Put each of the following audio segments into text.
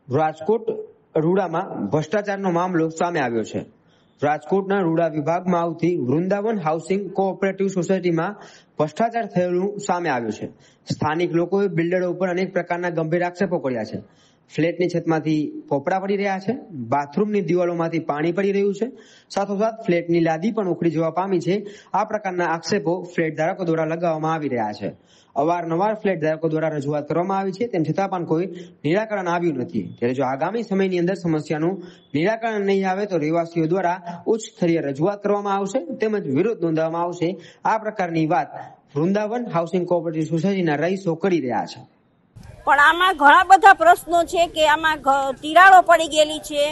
રાજકોટ રૂડામાં ભ્રષ્ટાચારનો મામલો સામે આવ્યો છે। રાજકોટના રૂડા વિભાગમાં આવતી વૃંદાવન હાઉસિંગ કોઓપરેટિવ સોસાયટીમાં ભ્રષ્ટાચાર થયેલું સામે આવ્યું છે। સ્થાનિક લોકોએ બિલ્ડરો ઉપર અનેક પ્રકારના ગંભીર આક્ષેપો કર્યા છે। ફ્લેટની છતમાંથી પોપડા પડી રહ્યા છે, બાથરૂમની દિવાલોમાંથી પાણી પડી રહ્યું છે, સાથોસાથ ફ્લેટની લાદી પણ ઉખડી જવા પામી છે। આ પ્રકારના આક્ષેપો ફ્લેટ ધારકો દ્વારા લગાવવામાં આવી રહ્યા છે। અવારનવાર ફ્લેટ ધારકો દ્વારા રજૂઆત કરવામાં આવી છે, તેમ છતાં પણ કોઈ નિરાકરણ આવ્યું નથી। ત્યારે જો આગામી સમયની અંદર સમસ્યાનું નિરાકરણ નહીં આવે તો રહેવાસીઓ દ્વારા ઉચ્ચ સ્તરીય રજૂઆત કરવામાં આવશે તેમજ વિરોધ નોંધવામાં આવશે। આ પ્રકારની વાત વૃંદાવન હાઉસિંગ કોઓપરેટિવ સોસાયટીના રહીશો કરી રહ્યા છે। પણ આમાં ઘણા બધા પ્રશ્નો છે કે આમાં તિરાડો પડી ગયેલી છે,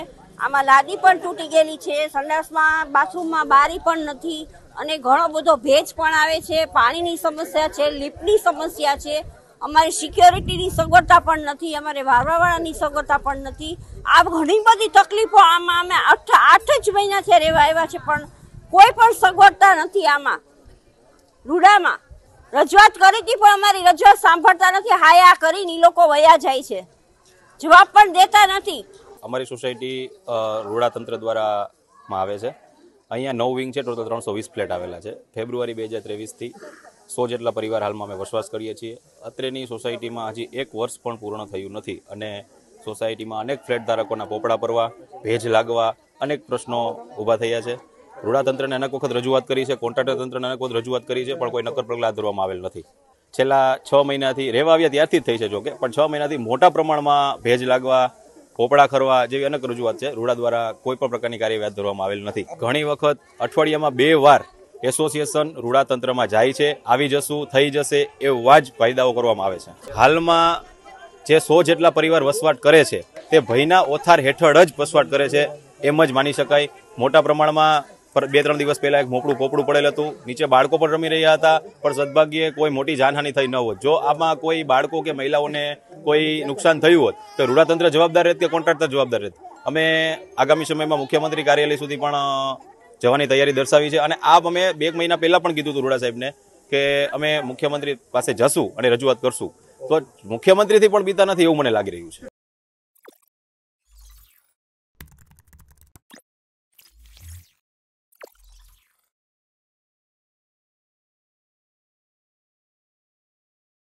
આમાં લાદી પણ તૂટી ગયેલી છે, સંડાસમાં બાથરૂમમાં બારી પણ નથી અને ઘણો બધો ભેજ પણ આવે છે, પાણીની સમસ્યા છે, લિફ્ટની સમસ્યા છે, અમારી સિક્યોરિટીની સગવડતા પણ નથી, અમારે વારવાવાળાની સગવડતા પણ નથી। આ ઘણી બધી તકલીફો આમાં અમે 8 જ મહિનાથી રહેવા આવ્યા છે પણ કોઈ પણ સગવડતા નથી। આમાં રૂડામાં રજૂઆત કરી હતી પણ અમારી રજૂઆત સાંભળતા નથી, હાયા કરીને ઈ લોકો વયા જાય છે, જવાબ પણ દેતા નથી। અમારી સોસાયટી રૂડા તંત્ર દ્વારા આવે છે। અહીંયા 9 વિંગ છે, ટોટલ 320 ફ્લેટ આવેલા છે। ફેબ્રુઆરી 2023થી 100 જેટલા પરિવાર હાલમાં અમે વસવાટ કરીએ છીએ। અત્રેની સોસાયટીમાં હજી 1 વર્ષ પણ પૂર્ણ થયું નથી અને સોસાયટીમાં અનેક ફ્લેટ ધારકોના પોપડા પડવા, ભેજ લાગવા, અનેક પ્રશ્નો ઊભા થયા છે। રૂડા તંત્રને અનેક વખત રજૂઆત કરી છે, કોન્ટ્રાક્ટર તંત્રને અનેક વખત રજૂઆત કરી છે, પણ કોઈ નક્કર પગલાં હાથ ધરવામાં આવેલ નથી। છેલ્લા 6 મહિનાથી રહેવા આવ્યા ત્યારથી જ થઈ છે જોકે, પણ 6 મહિનાથી મોટા પ્રમાણમાં ભેજ લાગવા, પોપડા ખરવા જેવી અનેક રજૂઆત છે। રૂડા દ્વારા કોઈ પણ પ્રકારની કાર્યવાહી હાથ ધરવામાં આવેલ નથી। ઘણી વખત અઠવાડિયામાં 2 વાર એસોસિએશન રૂડા તંત્રમાં જાય છે, આવી જશું, થઈ જશે એવા જ વાયદાઓ કરવામાં આવે છે। હાલમાં જે 100 જેટલા પરિવાર વસવાટ કરે છે તે ભયના ઓથાર હેઠળ જ વસવાટ કરે છે એમ જ માની શકાય। મોટા પ્રમાણમાં 2-3 દિવસ પહેલા એક મોકળું પોપડું પડેલ હતું, નીચે બાળકો પણ રમી રહ્યા હતા, પણ સદભાગ્યે કોઈ મોટી જાનહાનિ થઈ ન હોત। જો આમાં કોઈ બાળકો કે મહિલાઓને કોઈ નુકસાન થયું હોત તો રૂડા તંત્ર જવાબદાર રહેત કે કોન્ટ્રાક્ટર જવાબદાર રહેત? અમે આગામી સમયમાં મુખ્યમંત્રી કાર્યાલય સુધી પણ જવાની તૈયારી દર્શાવી છે અને આ અમે 2 મહિના પહેલા પણ કીધું હતું રૂડા સાહેબને કે અમે મુખ્યમંત્રી પાસે જશું અને રજૂઆત કરશું, તો મુખ્યમંત્રીથી પણ બીતા નથી એવું મને લાગી રહ્યું છે।